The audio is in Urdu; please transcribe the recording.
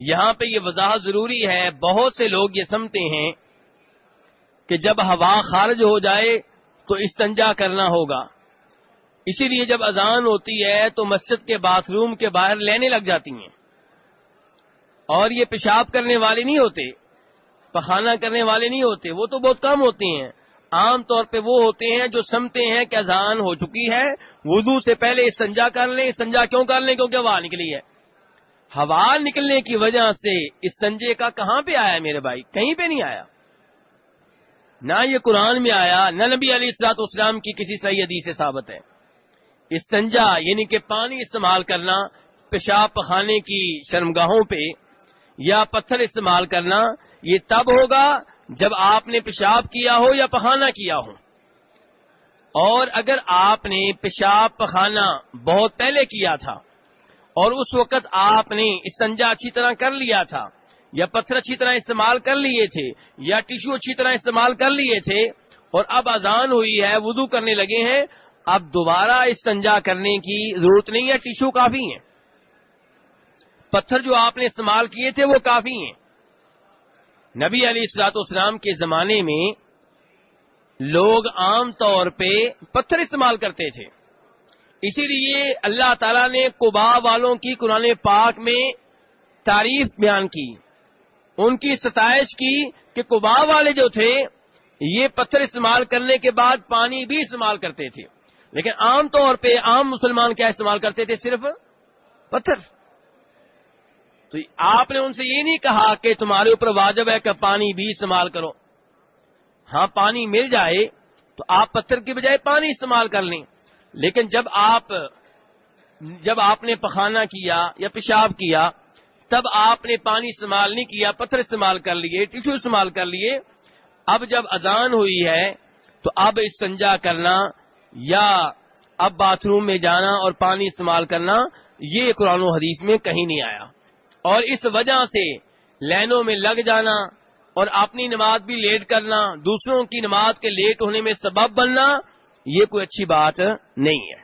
یہاں پہ یہ وضاحت ضروری ہے، بہت سے لوگ یہ سمجھتے ہیں کہ جب ہوا خارج ہو جائے تو استنجا کرنا ہوگا، اسی لیے جب اذان ہوتی ہے تو مسجد کے باتھ روم کے باہر لینے لگ جاتی ہیں، اور یہ پیشاب کرنے والے نہیں ہوتے، پخانہ کرنے والے نہیں ہوتے، وہ تو بہت کم ہوتے ہیں، عام طور پہ وہ ہوتے ہیں جو سمجھتے ہیں کہ اذان ہو چکی ہے، وضو سے پہلے استنجا کر لیں۔ استنجا کیوں کر لیں؟ کیونکہ ہوا نکلی ہے۔ ہوا نکلنے کی وجہ سے استنجے کا کہاں پہ آیا میرے بھائی؟ کہیں پہ نہیں آیا، نہ یہ قرآن میں آیا، نہ نبی علیہ الصلوۃ والسلام کی کسی صحیح حدیث سے ثابت ہے۔ استنجا یعنی کہ پانی استعمال کرنا پیشاب پخانے کی شرمگاہوں پہ یا پتھر استعمال کرنا، یہ تب ہوگا جب آپ نے پیشاب کیا ہو یا پخانہ کیا ہو، اور اگر آپ نے پیشاب پخانہ بہت پہلے کیا تھا اور اس وقت آپ نے استنجا اچھی طرح کر لیا تھا، یا پتھر اچھی طرح استعمال کر لیے تھے، یا ٹیشو اچھی طرح استعمال کر لیے تھے، اور اب اذان ہوئی ہے، وضو کرنے لگے ہیں، اب دوبارہ استنجا کرنے کی ضرورت نہیں ہے، ٹیشو کافی ہیں، پتھر جو آپ نے استعمال کیے تھے وہ کافی ہیں۔ نبی علیہ الصلوۃ والسلام کے زمانے میں لوگ عام طور پہ پتھر استعمال کرتے تھے، اسی لیے اللہ تعالیٰ نے قباء والوں کی قرآن پاک میں تعریف بیان کی، ان کی ستائش کی کہ قباء والے جو تھے یہ پتھر استعمال کرنے کے بعد پانی بھی استعمال کرتے تھے، لیکن عام طور پہ عام مسلمان کیا استعمال کرتے تھے؟ صرف پتھر۔ تو آپ نے ان سے یہ نہیں کہا کہ تمہارے اوپر واجب ہے کہ پانی بھی استعمال کرو، ہاں پانی مل جائے تو آپ پتھر کی بجائے پانی استعمال کر لیں، لیکن جب آپ نے پخانہ کیا یا پیشاب کیا تب آپ نے پانی استعمال نہیں کیا، پتھر استعمال کر لیے، ٹیشو استعمال کر لیے۔ اب جب اذان ہوئی ہے تو اب استنجا کرنا یا اب باتھ روم میں جانا اور پانی استعمال کرنا، یہ قرآن و حدیث میں کہیں نہیں آیا، اور اس وجہ سے لائنوں میں لگ جانا اور اپنی نماز بھی لیٹ کرنا، دوسروں کی نماز کے لیٹ ہونے میں سبب بننا، یہ کوئی اچھی بات نہیں ہے۔